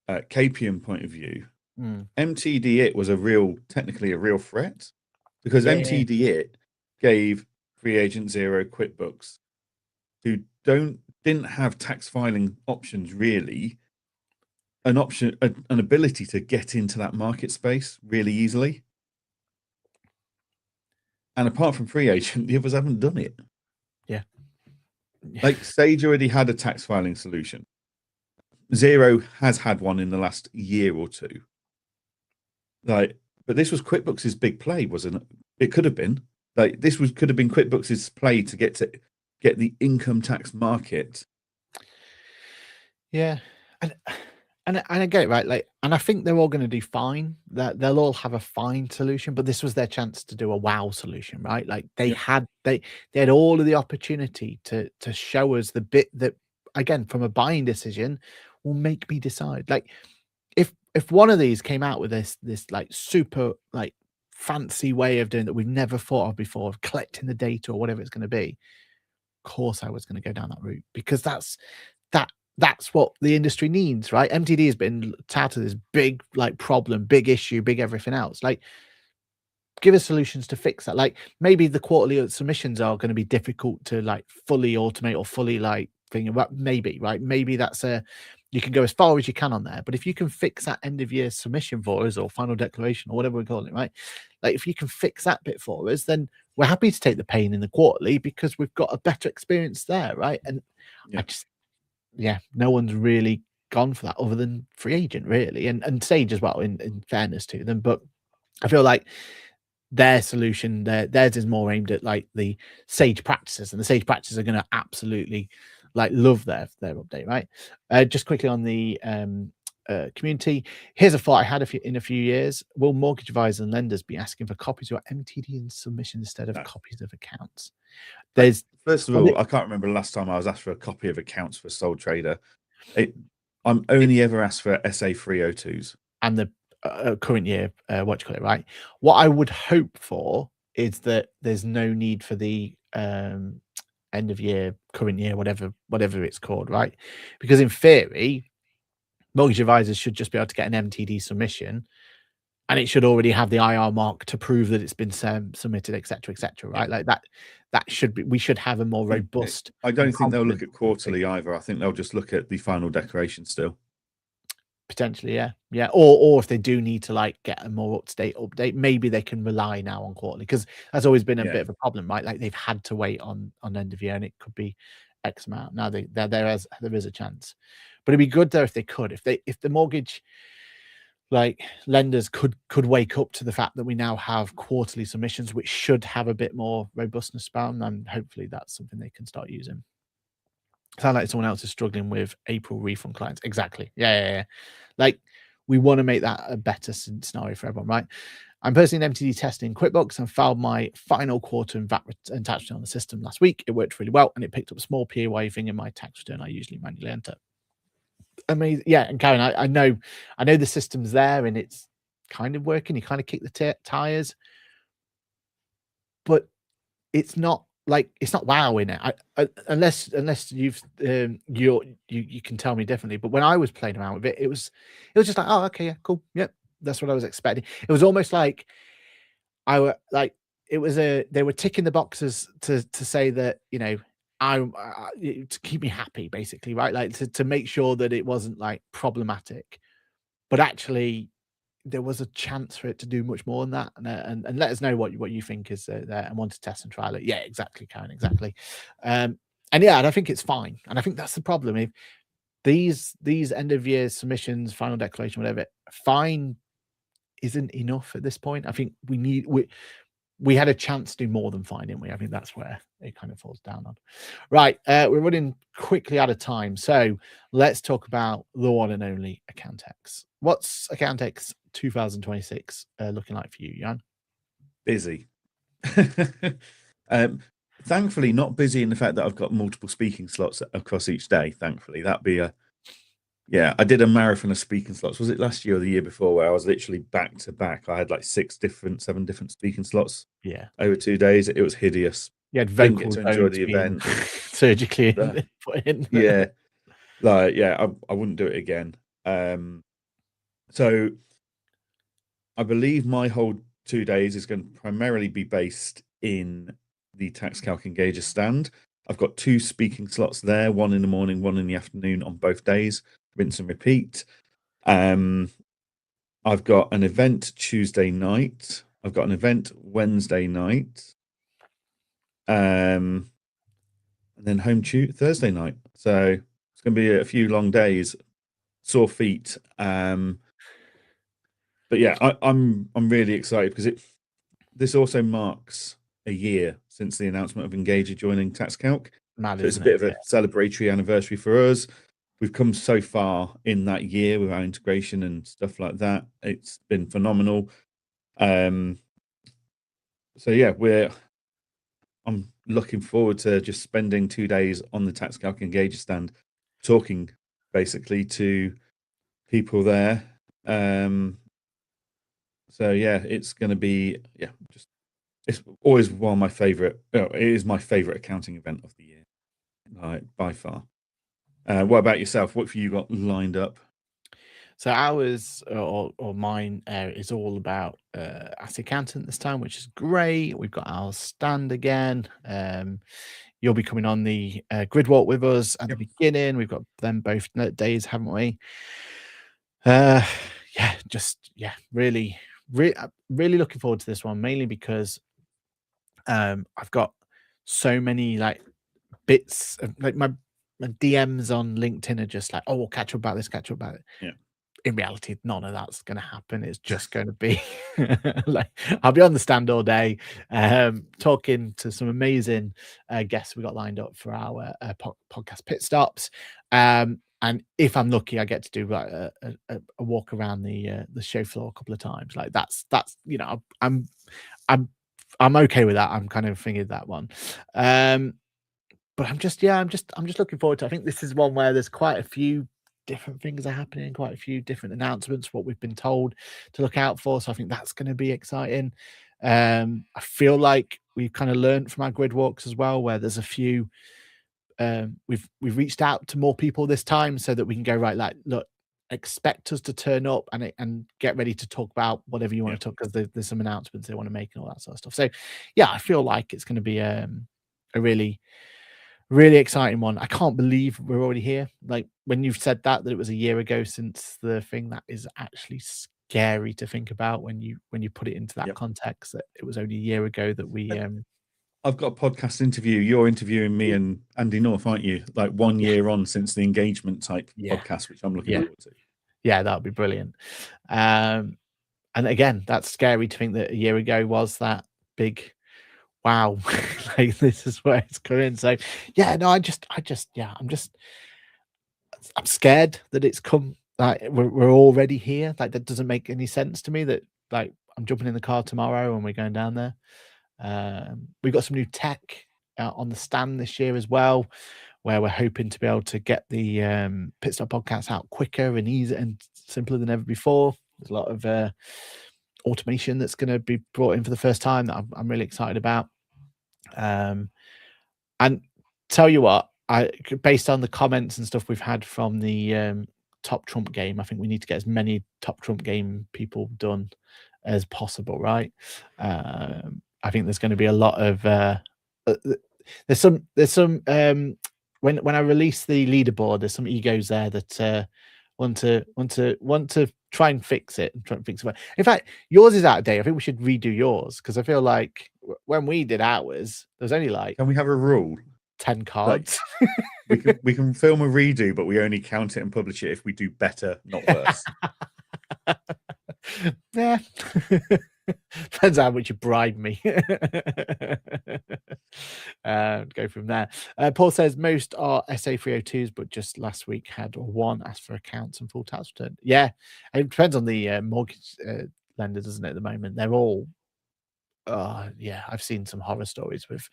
KPM point of view, MTD it was technically a real threat, because MTD it gave Free Agent Zero, QuickBooks, who didn't have tax filing options really, an ability to get into that market space really easily. And apart from Free Agent, the others haven't done it. Yeah. Like Sage already had a tax filing solution. Zero has had one in the last year or two. Like, but this was QuickBooks' big play, wasn't it? It could have been. Like, could have been QuickBooks' play to get the income tax market. Yeah. And I get it, right? Like, and I think they're all going to do fine. That they'll all have a fine solution, but this was their chance to do a wow solution, right? Like they had all of the opportunity to show us the bit that, again, from a buying decision, will make me decide. Like, if one of these came out with this like super like fancy way of doing that we've never thought of before, of collecting the data or whatever it's going to be, of course I was going to go down that route, because that's what the industry needs, right? MTD has been touted as big, like, problem, big issue, big everything else. Like, give us solutions to fix that. Like, maybe the quarterly submissions are going to be difficult to like fully automate or fully like thing about, maybe, right? Maybe that's you can go as far as you can on there, but if you can fix that end of year submission for us, or final declaration, or whatever we're calling it, right? Like, if you can fix that bit for us, then we're happy to take the pain in the quarterly, because we've got a better experience there, right? And no one's really gone for that other than Free Agent, really, and Sage as well, in fairness to them. But I feel like their solution, theirs is more aimed at like the Sage practices, and the Sage practices are going to absolutely like love their update, right? Just quickly on the community, here's a thought I had in a few years: will mortgage advisors and lenders be asking for copies of MTD and submission instead of copies of accounts? First of all, I can't remember the last time I was asked for a copy of accounts for sole trader. I'm only ever asked for SA 302s and the current year, what you call it, right? What I would hope for is that there's no need for the end of year, current year, whatever it's called, right? Because in theory, mortgage advisors should just be able to get an MTD submission, and it should already have the IR mark to prove that it's been submitted, etc., right? Like that should be, we should have a more robust. I don't think they'll look at quarterly either. I think they'll just look at the final declaration still. Potentially, yeah. Or if they do need to like get a more up-to-date update, maybe they can rely now on quarterly, because that's always been a bit of a problem, right? Like, they've had to wait on end of year, and it could be X amount. Now there is a chance, but it'd be good though if they could, if the mortgage like lenders could wake up to the fact that we now have quarterly submissions, which should have a bit more robustness about them, and hopefully that's something they can start using. Sound like someone else is struggling with April refund clients. Exactly. Yeah. Like, we want to make that a better scenario for everyone, right? I'm personally in MTD testing QuickBooks and filed my final quarter and VAT and tax return on the system last week. It worked really well, and it picked up a small PAYE thing in my tax return I usually manually enter. Amazing. Yeah, and Karen, I know the system's there and it's kind of working. You kind of kick the tires, but it's not like, it's not wow in it. Unless you've you can tell me differently. But when I was playing around with it, it was just like, oh, okay, yeah, cool, yep, that's what I was expecting. It was almost like they were ticking the boxes to say that, to keep me happy, basically, right? Like to make sure that it wasn't like problematic, but actually there was a chance for it to do much more than that. And let us know what you think is there, and want to test and trial it. Yeah, exactly, Karen, exactly. And yeah, and I think it's fine. And I think that's the problem. If these end of year submissions, final declaration, whatever, fine isn't enough at this point. I think we had a chance to do more than fine, didn't we? I think that's where it kind of falls down on. Right, we're running quickly out of time, so let's talk about the one and only Accountex. What's Accountex 2026 looking like for you, Jan? Busy. Thankfully, not busy in the fact that I've got multiple speaking slots across each day. Thankfully, that'd be I did a marathon of speaking slots. Was it last year or the year before, where I was literally back to back? I had like 7 different speaking slots. Yeah, over 2 days. It was hideous. you had Didn't get vocal to enjoy the event. surgically put in. Yeah, like I wouldn't do it again. So I believe my whole 2 days is going to primarily be based in the tax calc engager stand. I've got 2 speaking slots there, one in the morning, one in the afternoon on both days, rinse and repeat. I've got an event Tuesday night. I've got an event Wednesday night. And then home Thursday night. So it's going to be a few long days, sore feet. But yeah, I'm really excited because this also marks a year since the announcement of Engager joining TaxCalc. So it's a bit of a celebratory anniversary for us. We've come so far in that year with our integration and stuff like that. It's been phenomenal. So yeah, I'm looking forward to just spending 2 days on the TaxCalc Engager stand, talking basically to people there. So yeah, it's going to be it's always one of my favorite. It is my favorite accounting event of the year, by far. What about yourself? What have you got lined up? So ours or mine is all about Ask the Accountant this time, which is great. We've got our stand again. You'll be coming on the grid walk with us at the beginning. We've got them both days, haven't we? Really looking forward to this one, mainly because I've got so many like bits of like my DMs on LinkedIn are just like, oh, we'll catch up about this, catch up about it. Yeah. In reality, none of that's going to happen. It's just going to be like I'll be on the stand all day, talking to some amazing guests we got lined up for our podcast pit stops. And if I'm lucky, I get to do like a walk around the show floor a couple of times. Like that's I'm okay with that. I'm kind of thinking that one. But I'm just looking forward to it. I think this is one where there's quite a few different things are happening, quite a few different announcements, what we've been told to look out for. So I think that's going to be exciting. I feel like we've kind of learned from our grid walks as well, where there's a few we've reached out to more people this time so that we can go right, like, look, expect us to turn up and get ready to talk about whatever you want to talk, because there's some announcements they want to make and all that sort of stuff. So yeah, I feel like it's going to be a really exciting one. I can't believe we're already here. Like when you've said that it was a year ago since the thing, that is actually scary to think about when you put it into that context, that it was only a year ago that we I've got a podcast interview. You're interviewing me and Andy North, aren't you? Like 1 year on since the engagement type podcast, which I'm looking forward to. Yeah, that would be brilliant. And again, that's scary to think that a year ago was that big wow. Like this is where it's going. So yeah, no, I'm scared that it's come, like we're already here. Like that doesn't make any sense to me, that like I'm jumping in the car tomorrow and we're going down there. We've got some new tech on the stand this year as well, where we're hoping to be able to get the Pit Stop podcast out quicker and easier and simpler than ever before. There's a lot of automation that's going to be brought in for the first time that I'm really excited about. And tell you what, based on the comments and stuff we've had from the Top Trump game, I think we need to get as many Top Trump game people done as possible, right? I think there's going to be a lot of There's some when I release the leaderboard, there's some egos there that want to try and fix it and try and fix it. In fact, yours is out of date. I think we should redo yours because I feel like when we did ours, there was only like. Can we have a rule? 10 cards. Like, we can film a redo, but we only count it and publish it if we do better, not worse. Yeah. Depends how much you bribe me. Go from there. Paul says most are SA 302s, but just last week had one asked for accounts and full tax return. Yeah, it depends on the mortgage lender, doesn't it? At the moment, they're all. Yeah, I've seen some horror stories with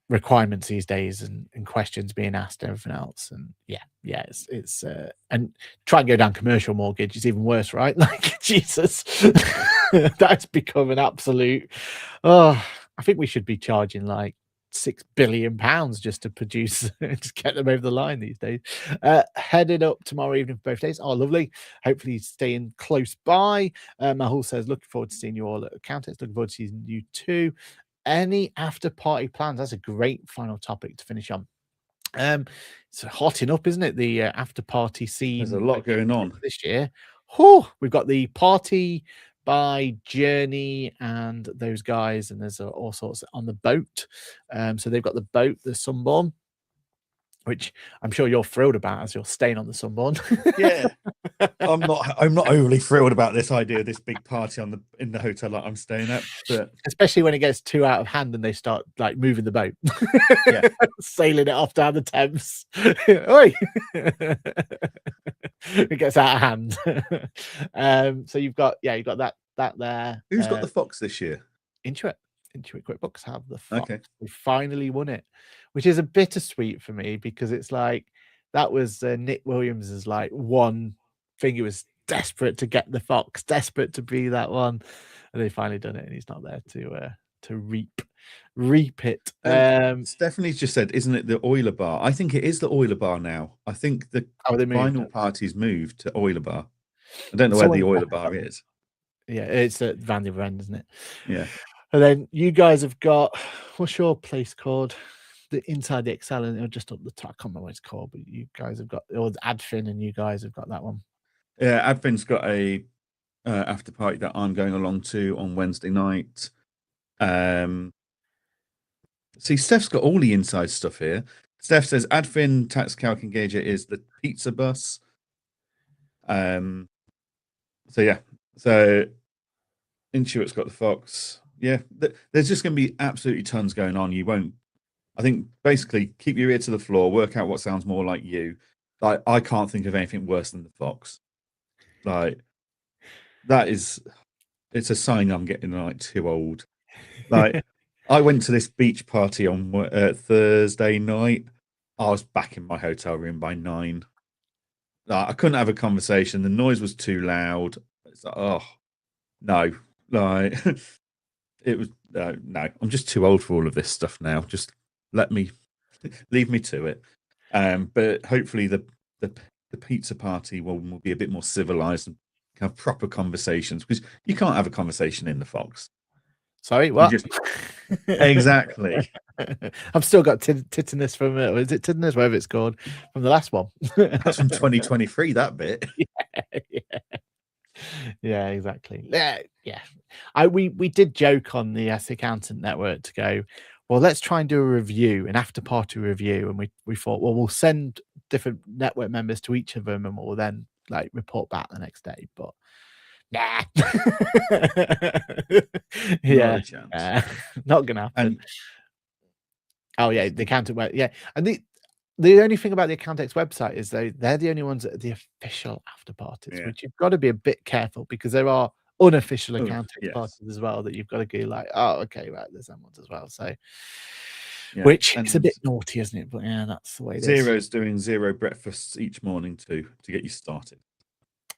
requirements these days and questions being asked and everything else. And yeah, it's and try and go down commercial mortgage is even worse, right? Like Jesus, that's become an absolute. I think we should be charging like £6 billion just to produce, just get them over the line these days. Headed up tomorrow evening for both days. Oh, lovely. Hopefully staying close by. Mahul says, looking forward to seeing you all at Accountants. Looking forward to seeing you too. Any after party plans? That's a great final topic to finish on. It's hotting up, isn't it? The after party scene. There's a lot going on this year. We've got the party by Journey and those guys, and there's all sorts on the boat. So they've got the boat, the Sunborn, which I'm sure you're thrilled about as you're staying on the Sunborn. Yeah. I'm not overly thrilled about this idea of this big party in the hotel that I'm staying at, but especially when it gets too out of hand and they start like moving the boat, yeah, sailing it off down the Thames. Oi! It gets out of hand. So you've got that there. Who's got the Fox this year? Intuit QuickBooks have the Fox. Okay. We finally won it, which is a bittersweet for me because it's like that was Nick Williams's like one thing. He was desperate to get the Fox, desperate to be that one, and they finally done it, and he's not there to reap it. Stephanie's just said, isn't it the Euler bar? I think it is the Euler bar now. I think the final party's moved to Euler bar. I don't know where the Euler bar is. Yeah, it's at Van der Ven, isn't it? Yeah. And then you guys have got, what's your place called? The inside the Excel, and just up the top. I can't remember what it's called, but you guys have got, or Adfin, and you guys have got that one. Yeah, Adfin's got a after party that I'm going along to on Wednesday night. See, Steph's got all the inside stuff here. Steph says Adfin tax calc engager is the pizza bus. So yeah, so Intuit's got the Fox. Yeah, there's just going to be absolutely tons going on. You won't. I think basically keep your ear to the floor, work out what sounds more like you. Like I can't think of anything worse than the Fox. Like that is, it's a sign I'm getting like too old. Like I went to this beach party on Thursday night. I was back in my hotel room by 9. Like, I couldn't have a conversation. The noise was too loud. It's like, oh no, like it was no. I'm just too old for all of this stuff now. Just leave me to it. But hopefully the pizza party will be a bit more civilized and have proper conversations, because you can't have a conversation in the Fox. Sorry, what? Exactly. I've still got titiness from it. Is it titiness, whatever it's called, from the last one? That's from 2023. That bit. Yeah, exactly. Yeah. We did joke on the Accountant Network to go, well, let's try and do a review, an after party review, and we thought, well, we'll send different network members to each of them, and we'll then like report back the next day. But nah, yeah, not gonna happen. Oh yeah, the Accountant web, yeah, and the only thing about the Accountant's website is they're the only ones that are the official after parties, which you've got to be a bit careful because there are unofficial Accountant's parties as well that you've got to go like, oh, okay, right, there's that ones as well. So, which it's a bit naughty, isn't it? But yeah, that's the way it is. Zero's doing 0 breakfasts each morning too to get you started.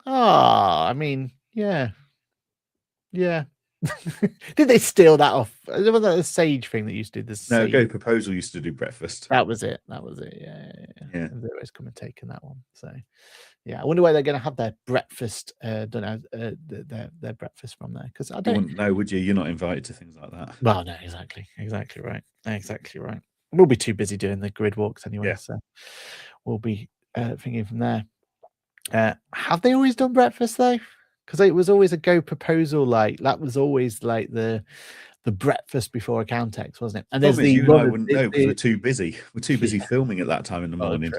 Oh, I mean, yeah. Did they steal that off? Was that a Sage thing that used to do this? No, Go Proposal used to do breakfast. That was it. Yeah. They've always come and taken that one. So yeah, I wonder where they're going to have their breakfast. Don't know their breakfast from there, because I don't. You wouldn't know, would you? You're not invited to things like that. Well, no, exactly right. We'll be too busy doing the grid walks anyway, so we'll be thinking from there. Have they always done breakfast though? Because it was always a Go Proposal, like that was always like the breakfast before Accountex, wasn't it? And there's you and I wouldn't know because we're too busy. We're too busy filming at that time in the morning.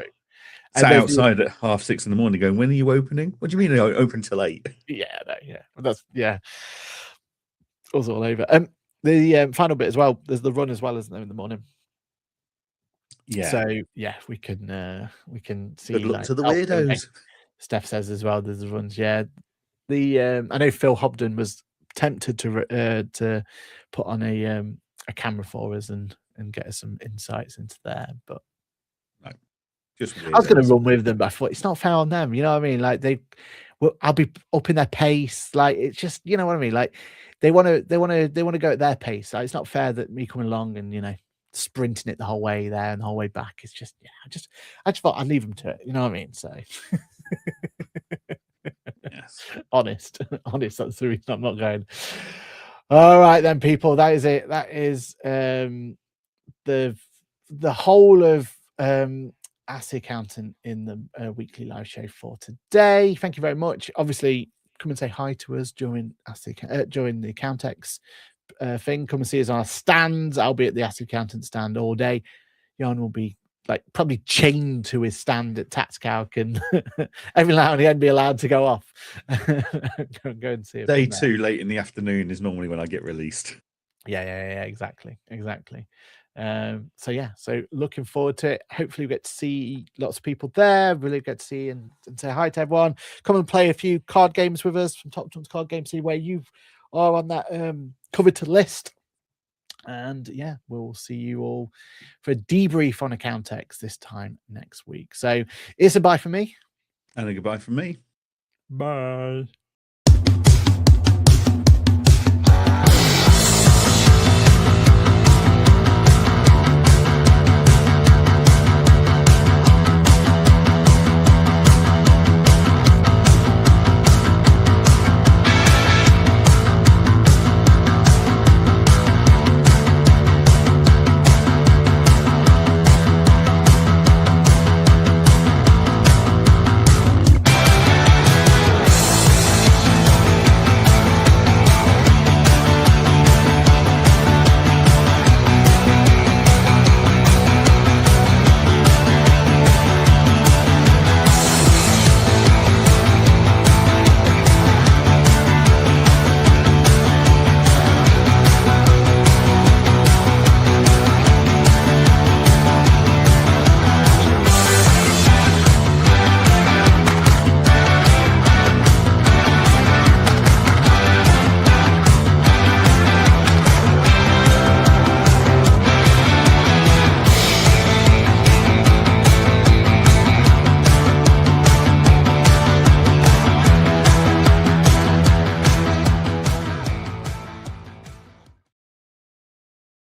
Sat outside at 6:30 in the morning going, when are you opening? What do you mean I open till 8? That's all over. The final bit as well, there's the run as well, isn't there, in the morning? So we can see. Good luck to the weirdos. Steph says as well, there's the runs. I know Phil Hobden was tempted to put on a camera for us and get us some insights into there, but no, just I was going to run with them, but I thought it's not fair on them. You know what I mean? Like I'll be up in their pace. Like it's just, you know what I mean? Like they want to go at their pace. Like, it's not fair that me coming along and sprinting it the whole way there and the whole way back. It's just I just thought I'd leave them to it. You know what I mean? So. Yes. Honest. That's the reason I'm not going. All right then, people. That is it. That is the whole of Ask the Accountant in the weekly live show for today. Thank you very much. Obviously, come and say hi to us during the Accountex thing. Come and see us on our stands. I'll be at the Ask the Accountant stand all day. Johann will be probably chained to his stand at Tatscalc, and every now and then be allowed to go off. go and see it. Day 2 late in the afternoon is normally when I get released. Yeah, exactly. So looking forward to it. Hopefully we get to see lots of people there, really get to see and say hi to everyone. Come and play a few card games with us from Top Trumps Card Game, see where you are on that coveted list. And we'll see you all for a debrief on Accountex this time next week. So it's a bye from me. And a goodbye from me. Bye.